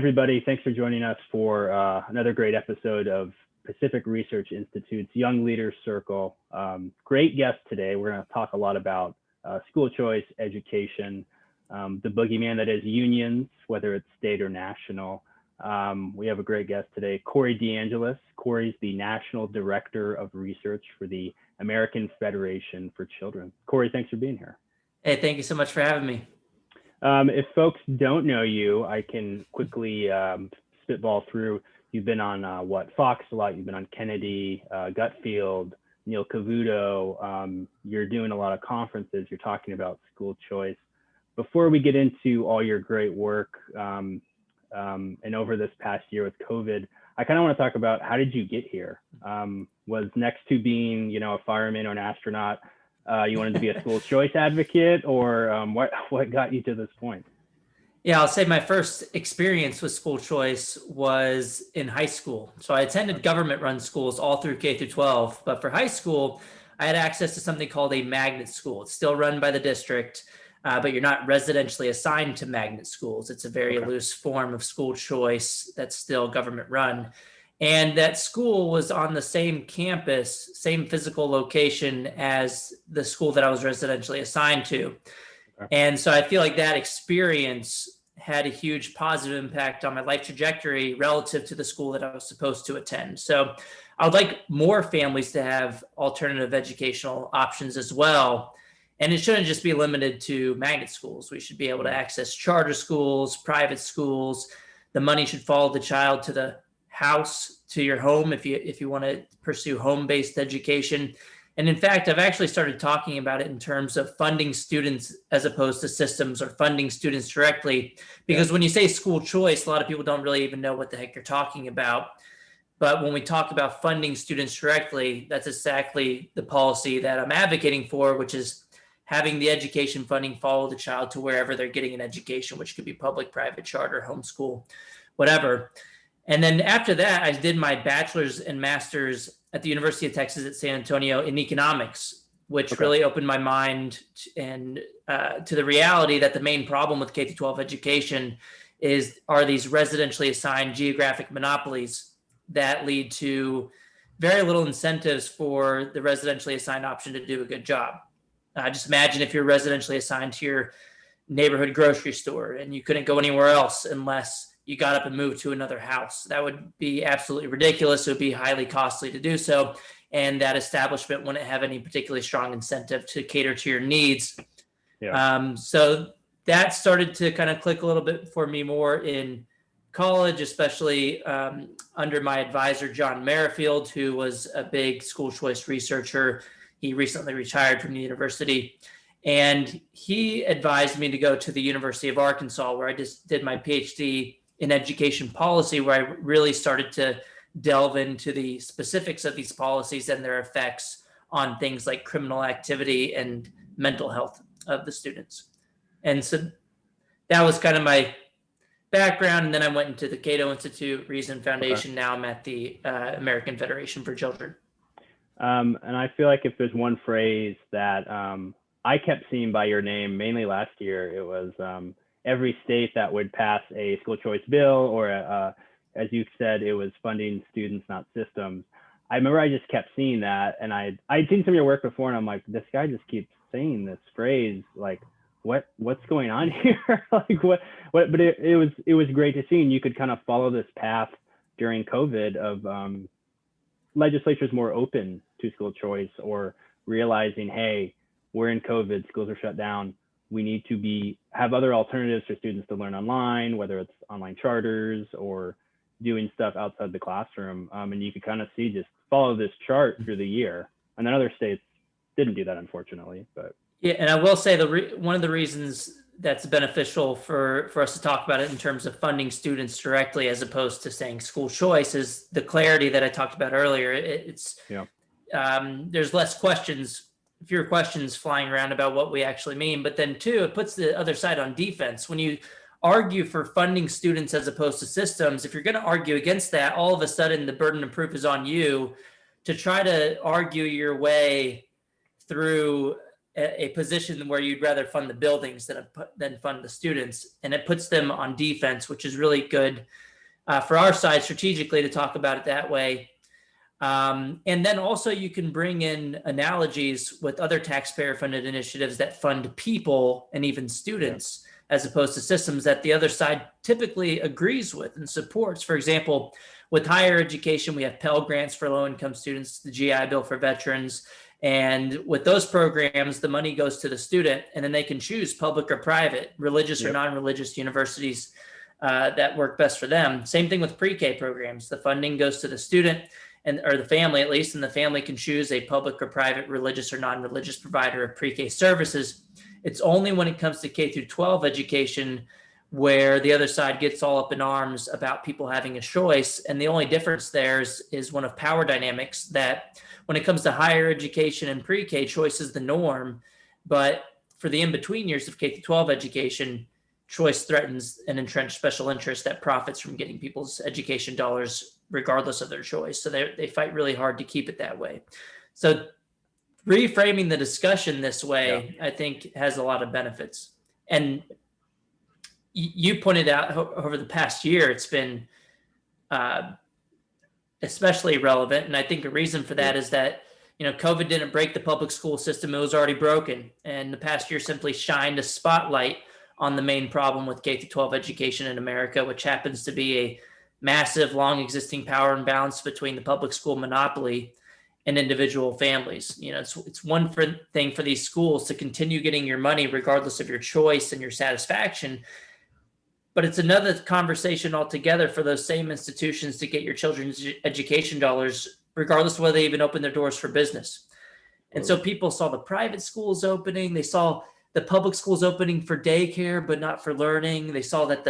Everybody. Thanks for joining us for another great episode of Pacific Research Institute's Young Leaders Circle. Great guest today. We're going to talk a lot about school choice, education, the boogeyman that is unions, whether it's state or national. We have a great guest today, Corey DeAngelis. Corey's the National Director of Research for the American Federation for Children. Corey, thanks for being here. Hey, thank you so much for having me. If folks don't know you, I can quickly spitball through. You've been on Fox a lot. You've been on Kennedy, Gutfield, Neil Cavuto. You're doing a lot of conferences. You're talking about school choice. Before we get into all your great work and over this past year with COVID, I kind of want to talk about how did you get here? Was next to being, a fireman or an astronaut, you wanted to be a school choice advocate, or what got you to this point? Yeah, I'll say my first experience with school choice was in high school. So I attended government-run schools all through K through 12, but for high school, I had access to something called a magnet school. It's still run by the district, but you're not residentially assigned to magnet schools. It's a very loose form of school choice that's still government-run. And that school was on the same campus, same physical location as the school that I was residentially assigned to. Okay. And so I feel like that experience had a huge positive impact on my life trajectory relative to the school that I was supposed to attend. So I would like more families to have alternative educational options as well. And it shouldn't just be limited to magnet schools. We should be able to access charter schools, private schools. The money should follow the child to the house, to your home, if you want to pursue home-based education. And in fact, I've actually started talking about it in terms of funding students as opposed to systems, or funding students directly, because when you say school choice, a lot of people don't really even know what the heck you're talking about. But when we talk about funding students directly, that's exactly the policy that I'm advocating for, which is having the education funding follow the child to wherever they're getting an education, which could be public, private, charter, homeschool, whatever. And then after that, I did my bachelor's and master's at the University of Texas at San Antonio in economics, which really opened my mind to the reality that the main problem with K-12 education are these residentially assigned geographic monopolies that lead to very little incentives for the residentially assigned option to do a good job. Just imagine if you're residentially assigned to your neighborhood grocery store and you couldn't go anywhere else unless you got up and moved to another house. That would be absolutely ridiculous. It would be highly costly to do so. And that establishment wouldn't have any particularly strong incentive to cater to your needs. Yeah. So that started to kind of click a little bit for me more in college, especially under my advisor, John Merrifield, who was a big school choice researcher. He recently retired from the university. And he advised me to go to the University of Arkansas, where I just did my Ph.D. in education policy, where I really started to delve into the specifics of these policies and their effects on things like criminal activity and mental health of the students. And so that was kind of my background. And then I went into the Cato Institute, Reason Foundation. Now I'm at the American Federation for Children. And I feel like if there's one phrase that I kept seeing by your name, mainly last year, it was every state that would pass a school choice bill, or as you said, it was funding students, not systems. I remember I just kept seeing that, and I'd seen some of your work before, and I'm like, this guy just keeps saying this phrase, like, what's going on here? Like what? But it was great to see, and you could kind of follow this path during COVID of legislatures more open to school choice, or realizing, hey, we're in COVID, schools are shut down. We need to have other alternatives for students to learn online, whether it's online charters or doing stuff outside the classroom. And you could kind of see, just follow this chart through the year. And then other states didn't do that, unfortunately. But yeah, and I will say one of the reasons that's beneficial for us to talk about it in terms of funding students directly, as opposed to saying school choice, is the clarity that I talked about earlier. There's less questions, fewer questions flying around about what we actually mean. But then two, it puts the other side on defense. When you argue for funding students as opposed to systems, if you're going to argue against that, all of a sudden the burden of proof is on you to try to argue your way through a position where you'd rather fund the buildings than fund the students. And it puts them on defense, which is really good for our side strategically to talk about it that way. And then also you can bring in analogies with other taxpayer funded initiatives that fund people and even students, as opposed to systems that the other side typically agrees with and supports. For example, with higher education, we have Pell Grants for low income students, the GI Bill for veterans. And with those programs, the money goes to the student, and then they can choose public or private, religious or non-religious universities that work best for them. Same thing with pre-K programs. The funding goes to the student, or the family at least, and the family can choose a public or private, religious or non-religious provider of pre-K services. It's only when it comes to K through 12 education where the other side gets all up in arms about people having a choice. And the only difference there is one of power dynamics, that when it comes to higher education and pre-K, choice is the norm. But for the in-between years of K through 12 education, choice threatens an entrenched special interest that profits from getting people's education dollars regardless of their choice. So they fight really hard to keep it that way. So reframing the discussion this way, I think, has a lot of benefits. And you pointed out over the past year, it's been especially relevant. And I think a reason for that is that, COVID didn't break the public school system. It was already broken. And the past year simply shined a spotlight on the main problem with K through 12 education in America, which happens to be a massive, long existing power imbalance between the public school monopoly and individual families. It's one thing for these schools to continue getting your money regardless of your choice and your satisfaction. But it's another conversation altogether for those same institutions to get your children's education dollars, regardless of whether they even open their doors for business. And so people saw the private schools opening. They saw the public schools opening for daycare, but not for learning. They saw that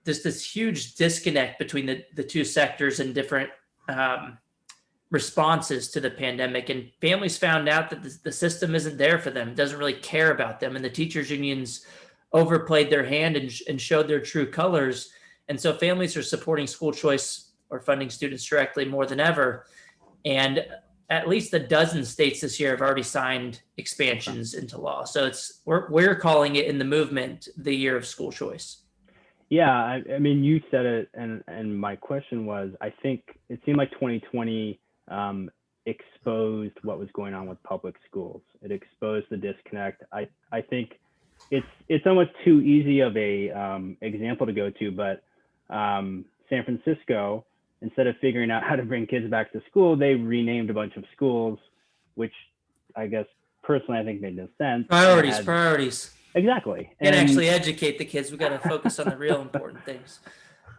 there's this huge disconnect between the two sectors and different responses to the pandemic. And families found out that the system isn't there for them. It doesn't really care about them. And the teachers unions overplayed their hand and showed their true colors. And so families are supporting school choice or funding students directly more than ever. And at least a dozen states this year have already signed expansions into law. So we're calling it in the movement the year of school choice. Yeah, I mean, you said it, and my question was, I think it seemed like 2020 exposed what was going on with public schools. It exposed the disconnect. I think it's almost too easy of a example to go to, but San Francisco, instead of figuring out how to bring kids back to school, they renamed a bunch of schools, which I guess personally I think made no sense. Priorities. Exactly. And actually educate the kids. We got to focus on the real important things.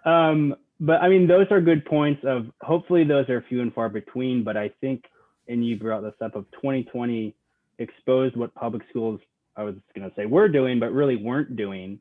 But I mean, those are good points of, hopefully those are few and far between, but I think, and you brought this up, of 2020 exposed what public schools, I was going to say were doing, but really weren't doing.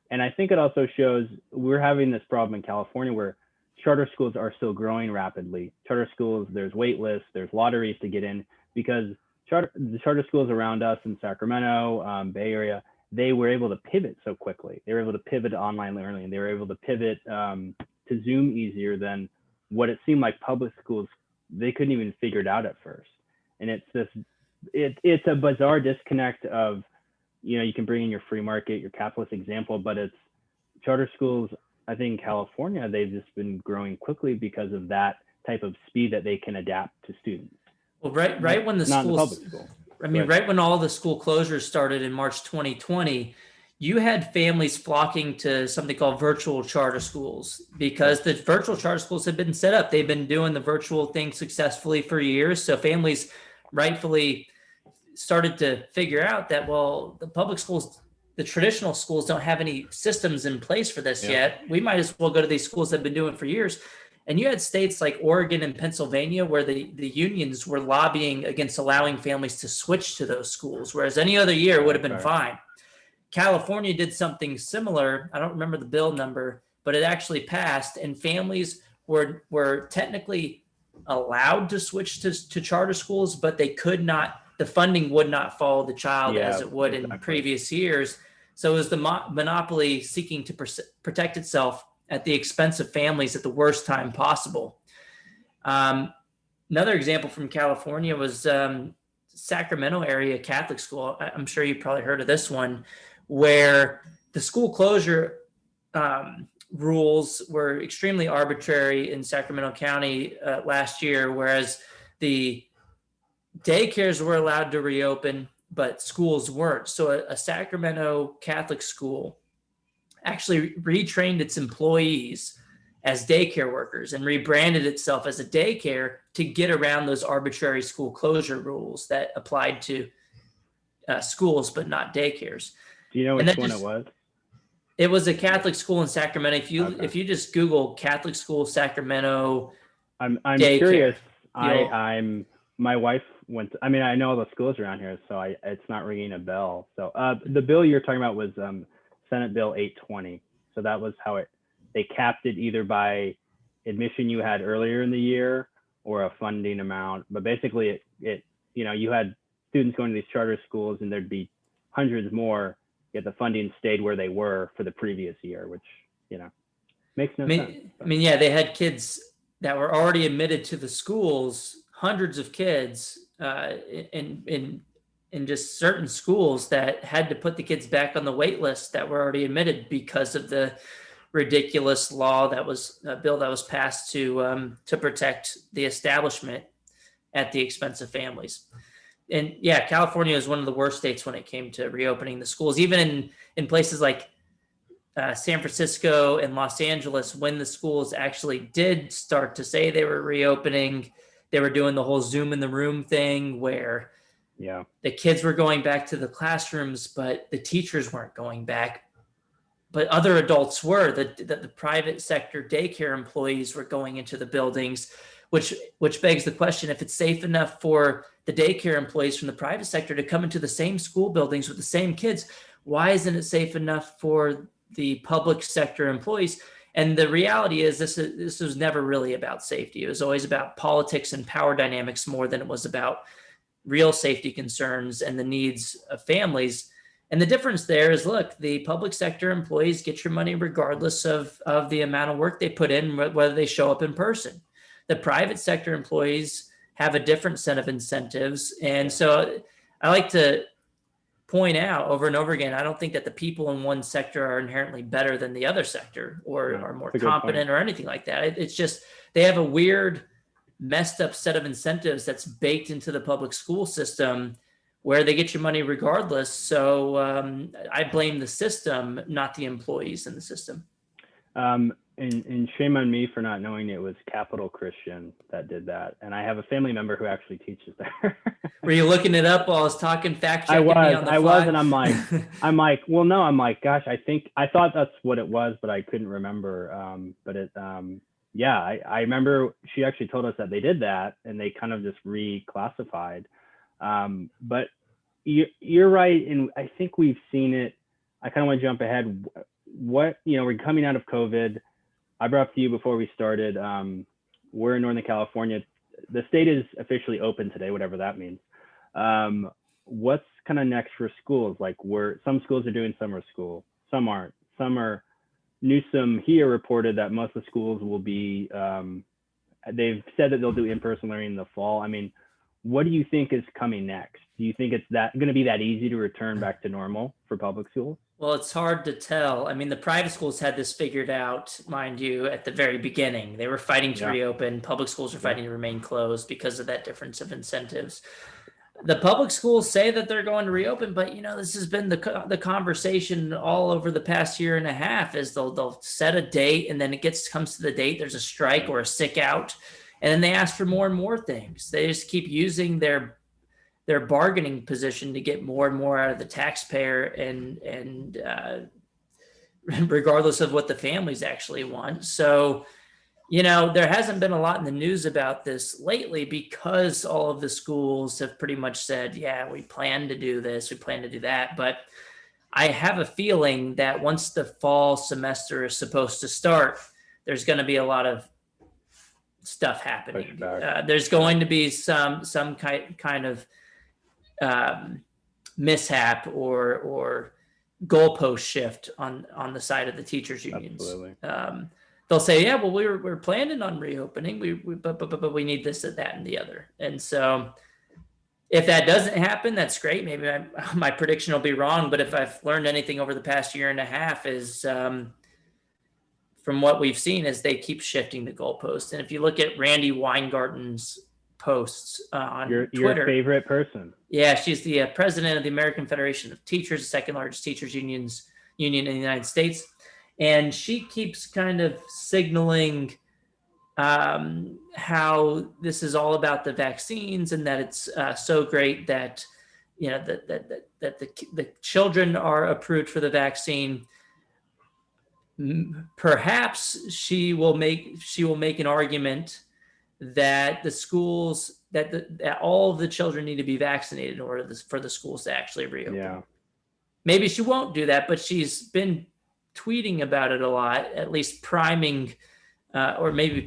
And I think it also shows we're having this problem in California where charter schools are still growing rapidly. Charter schools, there's wait lists, there's lotteries to get in, because the charter schools around us in Sacramento, Bay Area, they were able to pivot so quickly. They were able to pivot to online learning. They were able to pivot to Zoom easier than what it seemed like public schools, they couldn't even figure it out at first. And it's a bizarre disconnect of, you can bring in your free market, your capitalist example, but it's charter schools, I think in California, they've just been growing quickly because of that type of speed that they can adapt to students. Well, right when the schools, right when all the school closures started in March 2020, you had families flocking to something called virtual charter schools, because the virtual charter schools have been set up. They've been doing the virtual thing successfully for years. So families rightfully started to figure out that, well, the public schools, the traditional schools don't have any systems in place for this yet. We might as well go to these schools that have been doing it for years. And you had states like Oregon and Pennsylvania where the unions were lobbying against allowing families to switch to those schools, whereas any other year it would have been fine. California did something similar. I don't remember the bill number, but it actually passed, and families were technically allowed to switch to charter schools, but they could not, the funding would not follow the child as it would in previous years. So it was the monopoly seeking to protect itself at the expense of families at the worst time possible. Another example from California was Sacramento area Catholic school. I'm sure you've probably heard of this one, where the school closure rules were extremely arbitrary in Sacramento County last year, whereas the daycares were allowed to reopen, but schools weren't. So a Sacramento Catholic school actually retrained its employees as daycare workers and rebranded itself as a daycare to get around those arbitrary school closure rules that applied to schools but not daycares. Do you know which one it was? It was a Catholic school in Sacramento. If you just Google Catholic school Sacramento, I'm daycare, curious. My wife went. I mean, I know all the schools around here, so it's not ringing a bell. So the bill you're talking about was Senate Bill 820. So that was how they capped it either by admission you had earlier in the year or a funding amount. But basically, you had students going to these charter schools, and there'd be hundreds more, yet the funding stayed where they were for the previous year, which makes no sense. I mean, yeah, they had kids that were already admitted to the schools, hundreds of kids in just certain schools that had to put the kids back on the wait list that were already admitted because of the ridiculous law that was a bill that was passed to protect the establishment at the expense of families. And yeah, California is one of the worst states when it came to reopening the schools, even in places like San Francisco and Los Angeles. When the schools actually did start to say they were reopening, they were doing the whole Zoom in the room thing where the kids were going back to the classrooms, but the teachers weren't going back. But other adults were. The private sector daycare employees were going into the buildings, which begs the question, if it's safe enough for the daycare employees from the private sector to come into the same school buildings with the same kids, why isn't it safe enough for the public sector employees? And the reality is this was never really about safety. It was always about politics and power dynamics more than it was about real safety concerns and the needs of families. And the difference there is, look, the public sector employees get your money regardless of the amount of work they put in, whether they show up in person. The private sector employees have a different set of incentives. And so I like to point out over and over again, I don't think that the people in one sector are inherently better than the other sector or are more competent or anything like that. It's just they have a weird, messed up set of incentives that's baked into the public school system where they get your money regardless. So I blame the system, not the employees in the system. And shame on me for not knowing it was Capital Christian that did that. And I have a family member who actually teaches there. Were you looking it up while I was talking, fact checking me on the fly? I was, and I'm like, well, no, I'm like, gosh, I thought that's what it was, but I couldn't remember. But I remember she actually told us that they did that and they kind of just reclassified. But you're right. And I think we've seen it. I kind of want to jump ahead. We're coming out of COVID. I brought up to you before we started, we're in Northern California. The state is officially open today, whatever that means. What's kind of next for schools? Like some schools are doing summer school, some aren't. Some are. Newsom here reported that most of the schools will be, they've said that they'll do in-person learning in the fall. I mean, what do you think is coming next? Do you think it's going to be that easy to return back to normal for public schools? Well, it's hard to tell. I mean, the private schools had this figured out, mind you, at the very beginning. They were fighting to reopen. Public schools are fighting to remain closed because of that difference of incentives. The public schools say that they're going to reopen, but this has been the conversation all over the past year and a half. Is they'll set a date, and then comes to the date, there's a strike or a sick out, and then they ask for more and more things. They just keep using their bargaining position to get more and more out of the taxpayer, and regardless of what the families actually want. So, there hasn't been a lot in the news about this lately because all of the schools have pretty much said, yeah, we plan to do this, we plan to do that. But I have a feeling that once the fall semester is supposed to start, there's going to be a lot of stuff happening. There's going to be some kind of mishap or goalpost shift on the side of the teachers unions. Absolutely. They'll say, yeah, well, we're planning on reopening, but we need this and that and the other. And so If that doesn't happen, that's great. Maybe my prediction will be wrong. But if I've learned anything over the past year and a half is from what we've seen is they keep shifting the goalposts. And if you look at Randy Weingarten's posts on Your Twitter, favorite person. Yeah, she's the president of the American Federation of Teachers, the second largest teachers union in the United States. And she keeps kind of signaling how this is all about the vaccines and that it's so great that, you know, that the children are approved for the vaccine. Perhaps she will make an argument that the schools that all of the children need to be vaccinated in order for the schools to actually reopen. Yeah. Maybe she won't do that, but she's been tweeting about it a lot, at least priming or maybe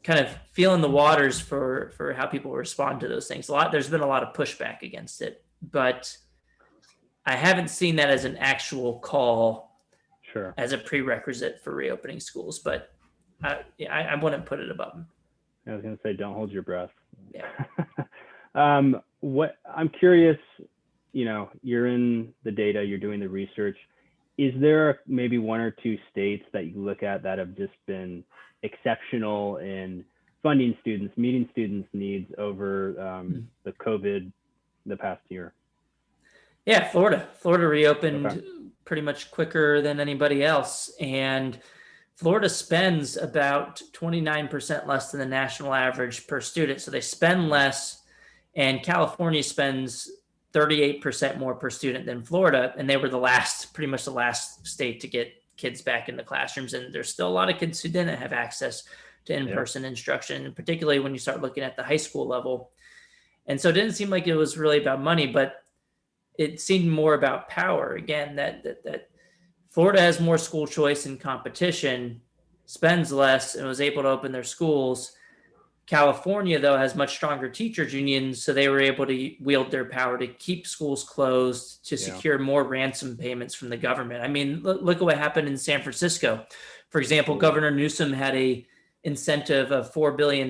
kind of feeling the waters for how people respond to those things. There's been a lot of pushback against it, but I haven't seen that as an actual call. Sure. As a prerequisite for reopening schools, but I wouldn't put it above them. I was going to say, don't hold your breath. Yeah. What I'm curious, you know, you're in the data, you're doing the research. Is there maybe one or two states that you look at that have just been exceptional in funding students, meeting students' needs over the COVID the past year? Yeah, Florida reopened pretty much quicker than anybody else. And Florida spends about 29% less than the national average per student. So they spend less, and California spends 38% more per student than Florida. And they were pretty much the last state to get kids back in the classrooms. And there's still a lot of kids who didn't have access to in-person instruction, and particularly when you start looking at the high school level. And so it didn't seem like it was really about money, but it seemed more about power. Again, that Florida has more school choice and competition, spends less, and was able to open their schools. California, though, has much stronger teachers unions, so they were able to wield their power to keep schools closed, to secure more ransom payments from the government. I mean, look at what happened in San Francisco. For example, Governor Newsom had a incentive of $4 billion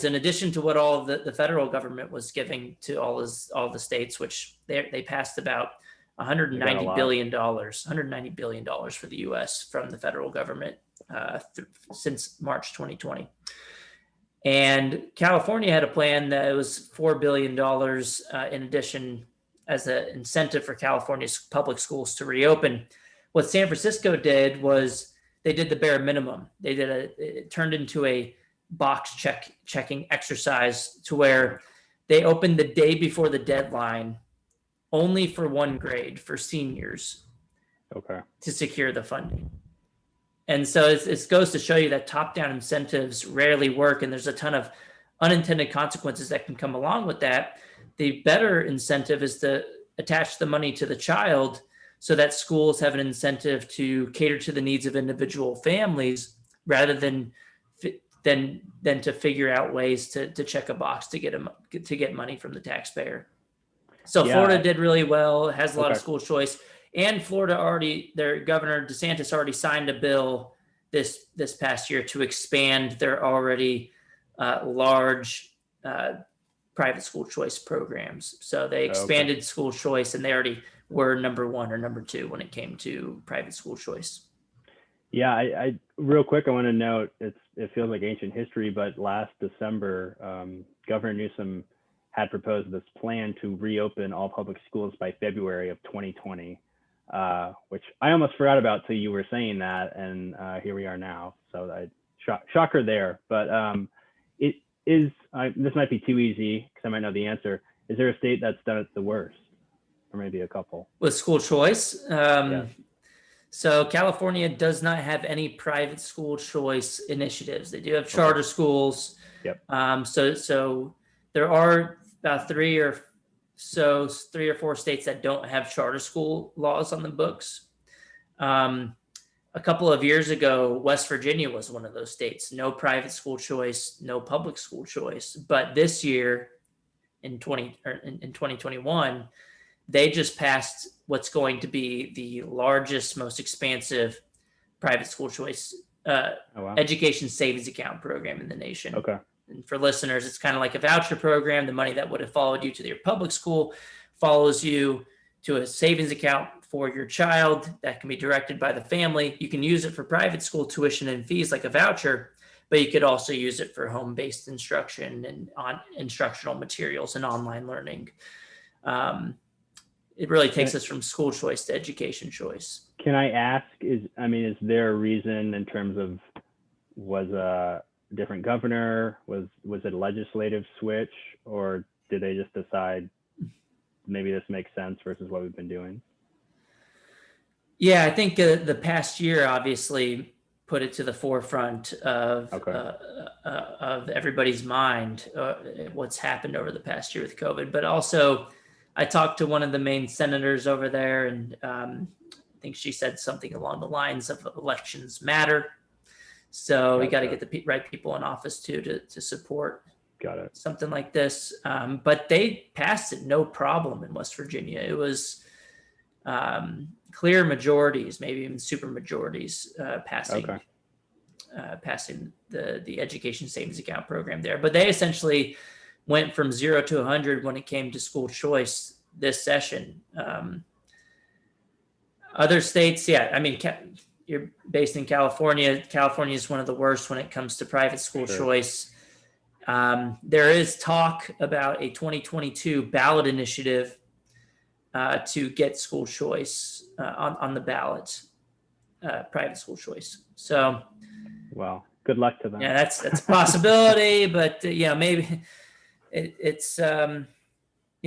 in addition to what all of the federal government was giving to all the states, which they passed about $190 billion for the U.S. from the federal government since March 2020. And California had a plan that it was $4 billion in addition as an incentive for California's public schools to reopen. What San Francisco did was they did the bare minimum. It turned into a box checking exercise to where they opened the day before the deadline only for one grade, for seniors, to secure the funding. And so it goes to show you that top-down incentives rarely work, and there's a ton of unintended consequences that can come along with that. The better incentive is to attach the money to the child so that schools have an incentive to cater to the needs of individual families rather than to figure out ways to check a box to get money from the taxpayer. So Florida did really well, has a lot of school choice. And Florida their Governor DeSantis already signed a bill this past year to expand their already large private school choice programs. So they expanded school choice, and they already were number one or number two when it came to private school choice. Yeah, I real quick, I want to note it feels like ancient history, but last December, Governor Newsom had proposed this plan to reopen all public schools by February of 2020. Which I almost forgot about till you were saying that, and here we are now. So shocker there. But this might be too easy because I might know the answer. Is there a state that's done it the worst, or maybe a couple? With school choice? So California does not have any private school choice initiatives. They do have charter schools. Yep. So there are about three or four states that don't have charter school laws on the books. A couple of years ago, West Virginia was one of those states. No private school choice, no public school choice. But this year, in 2021, they just passed what's going to be the largest, most expansive private school choice education savings account program in the nation. And for listeners, it's kind of like a voucher program. The money that would have followed you to your public school follows you to a savings account for your child that can be directed by the family. You can use it for private school tuition and fees like a voucher, but you could also use it for home-based instruction and on instructional materials and online learning. It really takes us from school choice to education choice. Can I ask, is there a reason in terms of, was a different governor, was it a legislative switch, or did they just decide maybe this makes sense versus what we've been doing? Yeah, I think the past year obviously put it to the forefront of everybody's mind, what's happened over the past year with COVID. But also, I talked to one of the main senators over there, and I think she said something along the lines of elections matter. So we got to get the right people in office too to support something like this. But they passed it no problem in West Virginia. It was clear majorities, maybe even super majorities, passing the education savings account program there. But they essentially went from 0 to 100 when it came to school choice this session. Other states, you're based in California. California is one of the worst when it comes to private school choice. There is talk about a 2022 ballot initiative to get school choice on the ballot, private school choice. So, well, good luck to them. Yeah, that's a possibility, but maybe it's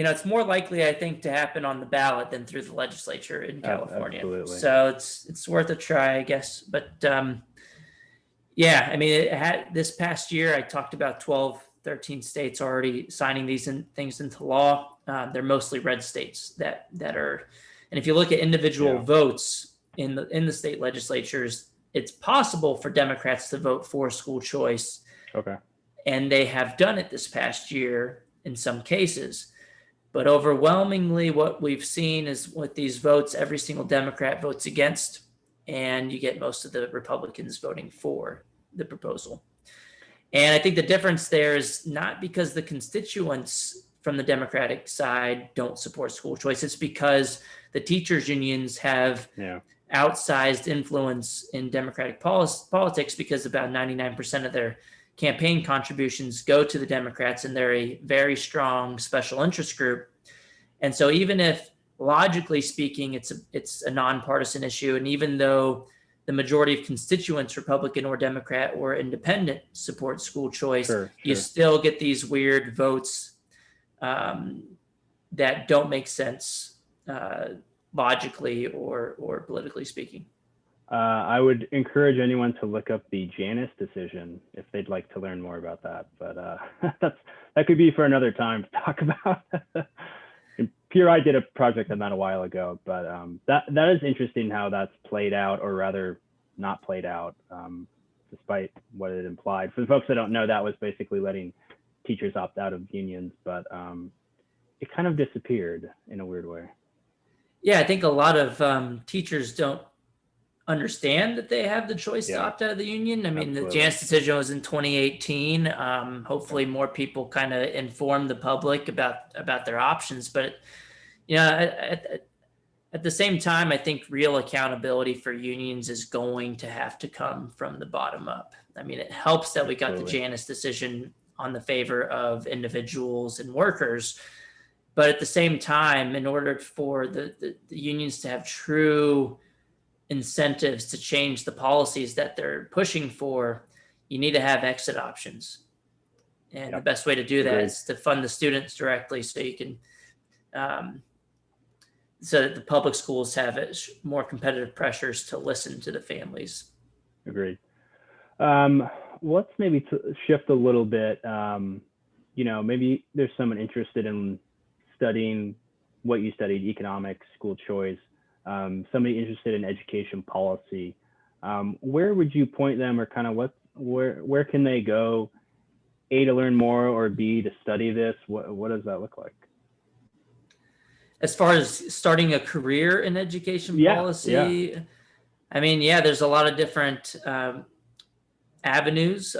it's more likely, I think, to happen on the ballot than through the legislature in California. Absolutely. So it's worth a try, I guess. But this past year, I talked about 12, 13 states already signing these things into law. They're mostly red states that are, and if you look at individual votes in the state legislatures, it's possible for Democrats to vote for school choice. Okay. And they have done it this past year in some cases. But overwhelmingly, what we've seen is with these votes, every single Democrat votes against, and you get most of the Republicans voting for the proposal. And I think the difference there is not because the constituents from the Democratic side don't support school choice. It's because the teachers' unions have outsized influence in Democratic politics, because about 99% of their campaign contributions go to the Democrats, and they're a very strong special interest group. And so even if logically speaking, it's a nonpartisan issue, and even though the majority of constituents, Republican or Democrat or independent, support school choice, you still get these weird votes that don't make sense logically or politically speaking. I would encourage anyone to look up the DeAngelis decision if they'd like to learn more about that. But that could be for another time to talk about. And PRI did a project on that a while ago, but that is interesting how that's played out, or rather not played out, despite what it implied. For the folks that don't know, that was basically letting teachers opt out of unions, but it kind of disappeared in a weird way. Yeah, I think a lot of teachers don't understand that they have the choice to opt out of the union. I mean, the DeAngelis decision was in 2018. Hopefully more people kind of inform the public about their options. But, at the same time, I think real accountability for unions is going to have to come from the bottom up. I mean, it helps that we got the DeAngelis decision on the favor of individuals and workers. But at the same time, in order for the unions to have true incentives to change the policies that they're pushing for, you need to have exit options. And the best way to do that is to fund the students directly, so you can, so that the public schools have more competitive pressures to listen to the families. Agreed. Let's maybe shift a little bit. Maybe there's someone interested in studying what you studied, economics, school choice, somebody interested in education policy. Where would you point them, or kind of where can they go, A, to learn more, or B, to study this? What does that look like? As far as starting a career in education policy, I mean, there's a lot of different avenues.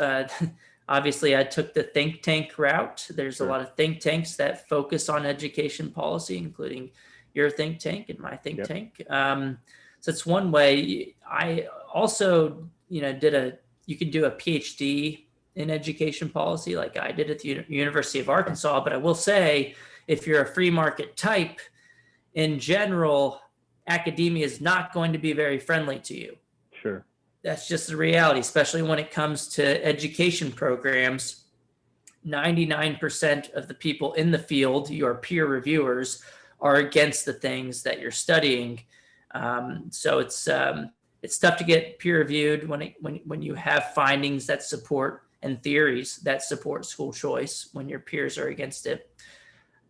Obviously, I took the think tank route. There's a Sure. lot of think tanks that focus on education policy, including your think tank and my think Yep. tank. So it's one way. I also, you can do a PhD in education policy like I did at the University of Arkansas. But I will say, if you're a free market type, in general, academia is not going to be very friendly to you. Sure. That's just the reality, especially when it comes to education programs. 99% of the people in the field, your peer reviewers, are against the things that you're studying. So it's tough to get peer reviewed when you have findings that support and theories that support school choice when your peers are against it.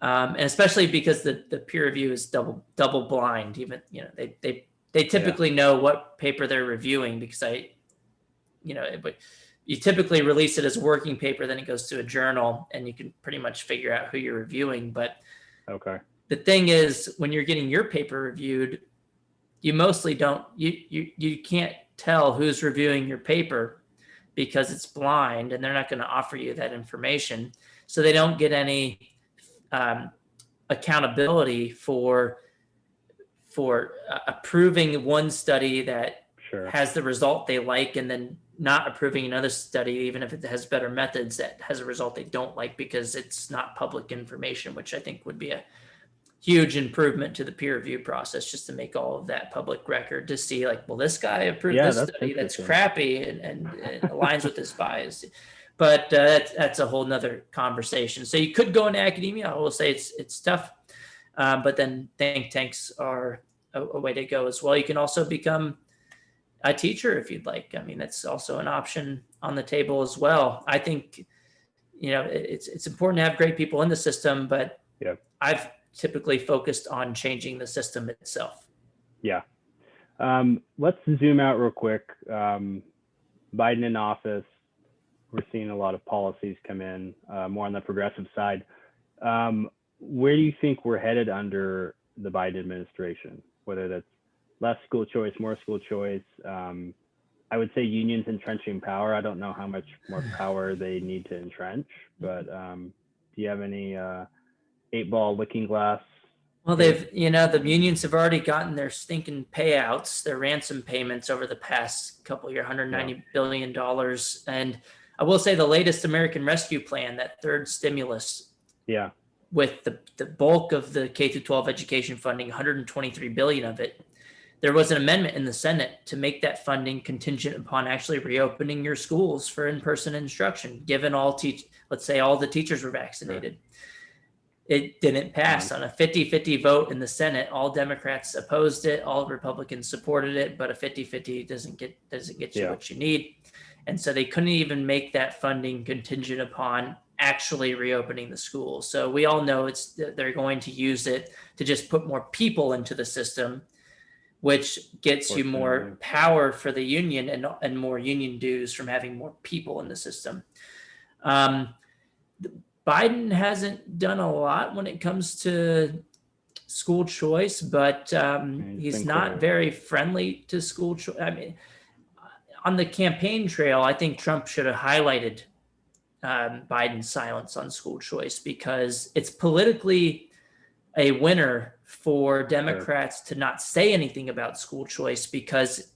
And especially because the peer review is double blind. Even they typically know what paper they're reviewing because but you typically release it as a working paper, then it goes to a journal, and you can pretty much figure out who you're reviewing. But Okay. the thing is, when you're getting your paper reviewed, you mostly don't you can't tell who's reviewing your paper because it's blind, and they're not going to offer you that information, so they don't get any accountability for approving one study that Sure. has the result they like, and then not approving another study, even if it has better methods, that has a result they don't like because it's not public information, which I think would be a huge improvement to the peer review process, just to make all of that public record, to see like, well, this guy approved this study that's crappy and it aligns with his bias. But that's a whole nother conversation. So you could go into academia. I will say it's tough, but then think tanks are a way to go as well. You can also become a teacher if you'd like. I mean, that's also an option on the table as well. I think, it's important to have great people in the system, but I've typically focused on changing the system itself. Yeah. Let's zoom out real quick. Biden in office, we're seeing a lot of policies come in, more on the progressive side. Where do you think we're headed under the Biden administration, whether that's less school choice, more school choice? I would say unions entrenching power. I don't know how much more power they need to entrench, but do you have any 8-ball looking glass? Well, the unions have already gotten their stinking payouts, their ransom payments over the past couple of years, $190 billion. And I will say the latest American Rescue Plan, that third stimulus, with the bulk of the K-12 education funding, $123 billion of it, there was an amendment in the Senate to make that funding contingent upon actually reopening your schools for in-person instruction, given let's say all the teachers were vaccinated. Sure. It didn't pass on a 50-50 vote in the Senate. All Democrats opposed it. All Republicans supported it, but a 50-50 doesn't get you what you need. And so they couldn't even make that funding contingent upon actually reopening the schools. So we all know they're going to use it to just put more people into the system, which gets you more power for the union and more union dues from having more people in the system. Biden hasn't done a lot when it comes to school choice, but he's not very friendly to school choice. I mean, on the campaign trail, I think Trump should have highlighted Biden's silence on school choice, because it's politically a winner for Democrats to not say anything about school choice, because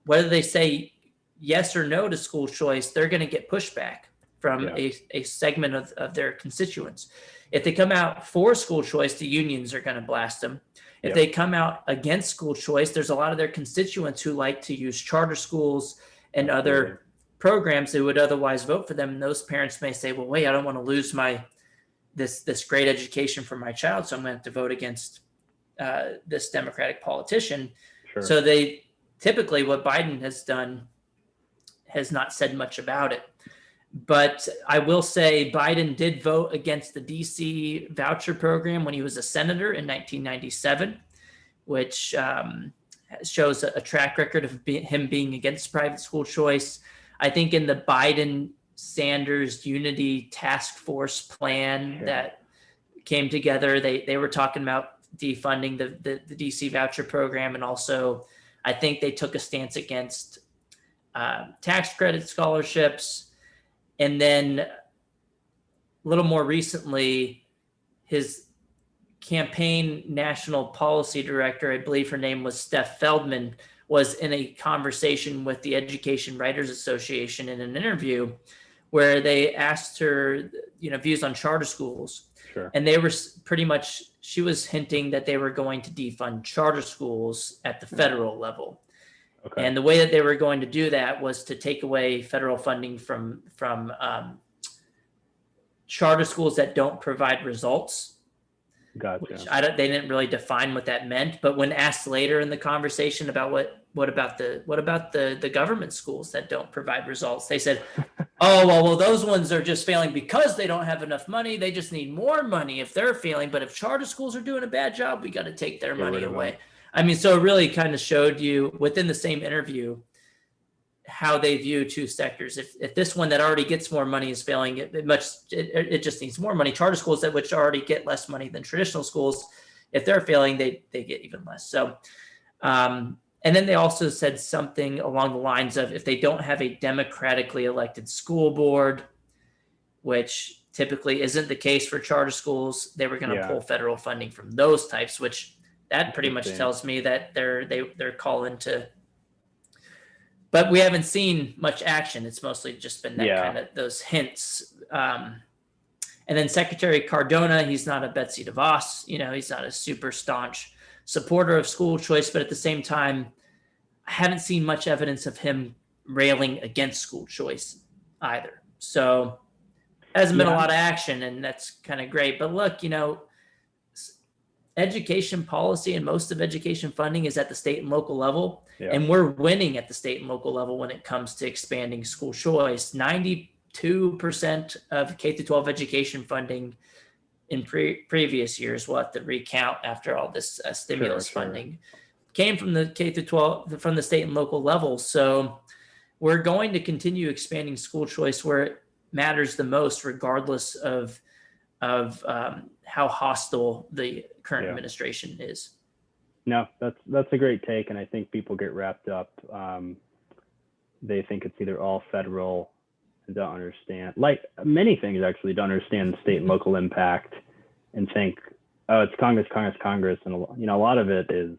whether they say yes or no to school choice, they're going to get pushback from a segment of their constituents. If they come out for school choice, the unions are going to blast them. If they come out against school choice, there's a lot of their constituents who like to use charter schools and other programs that would otherwise vote for them. And those parents may say, well, wait, I don't want to lose this great education for my child, so I'm going to have to vote against this Democratic politician. Sure. So they typically, what Biden has done, has not said much about it. But I will say Biden did vote against the DC voucher program when he was a senator in 1997, which shows a track record of him being against private school choice. I think in the Biden-Sanders Unity Task Force plan that came together, they were talking about defunding the DC voucher program, and also I think they took a stance against tax credit scholarships. And then a little more recently, his campaign national policy director, I believe her name was Steph Feldman, was in a conversation with the Education Writers Association in an interview where they asked her, views on charter schools. Sure. And they were pretty much, she was hinting that they were going to defund charter schools at the federal level. Okay. And the way that they were going to do that was to take away federal funding from charter schools that don't provide results. Gotcha. Which they didn't really define what that meant. But when asked later in the conversation about what about the government schools that don't provide results, they said, oh, well, those ones are just failing because they don't have enough money. They just need more money if they're failing. But if charter schools are doing a bad job, we got to take their money away. I mean, so it really kind of showed you within the same interview how they view two sectors. If this one that already gets more money is failing, it just needs more money. Charter schools that which already get less money than traditional schools, if they're failing, they get even less. So, and then they also said something along the lines of if they don't have a democratically elected school board, which typically isn't the case for charter schools, they were going to pull federal funding from those types, which that pretty much tells me that they're calling to. But we haven't seen much action. It's mostly just been that kind of those hints. And then Secretary Cardona, he's not a Betsy DeVos. He's not a super staunch supporter of school choice. But at the same time, I haven't seen much evidence of him railing against school choice either. So hasn't been a lot of action, and that's kind of great. But look, education policy and most of education funding is at the state and local level. And we're winning at the state and local level when it comes to expanding school choice. 92% of K-12 education funding in previous years, we'll have to recount after all this stimulus funding, came from the K-12, from the state and local level. So we're going to continue expanding school choice where it matters the most, regardless of how hostile the current administration is. No, that's a great take, and I think people get wrapped up. They think it's either all federal and don't understand, like many things actually, don't understand the state and local impact, and think, oh, it's Congress, and a lot of it is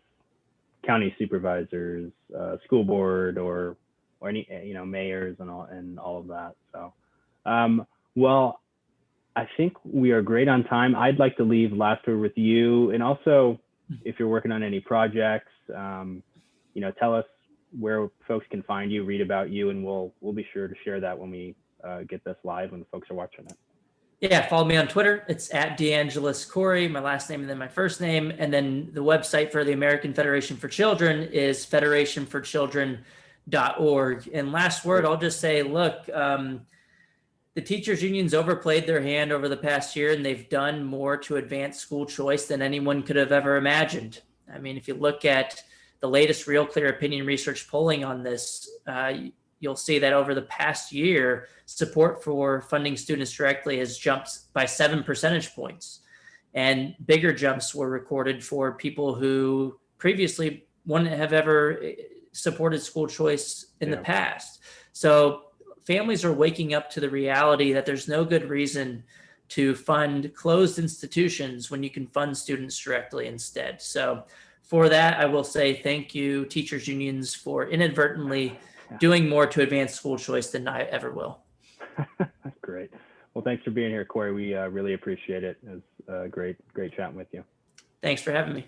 county supervisors, school board, or any mayors and all of that. So, well, I think we are great on time. I'd like to leave last word with you, and also, if you're working on any projects, tell us where folks can find you, read about you, and we'll be sure to share that when we get this live when the folks are watching it. Yeah, follow me on Twitter. It's at DeAngelis Corey, my last name and then my first name. And then the website for the American Federation for Children is federationforchildren.org. And last word, I'll just say, look, the teachers unions overplayed their hand over the past year, and they've done more to advance school choice than anyone could have ever imagined. I mean, if you look at the latest Real Clear Opinion Research polling on this, you'll see that over the past year, support for funding students directly has jumped by 7 percentage points. And bigger jumps were recorded for people who previously wouldn't have ever supported school choice in the past. So families are waking up to the reality that there's no good reason to fund closed institutions when you can fund students directly instead. So for that, I will say thank you, teachers unions, for inadvertently doing more to advance school choice than I ever will. Great. Well, thanks for being here, Corey. We really appreciate it. It was great chatting with you. Thanks for having me.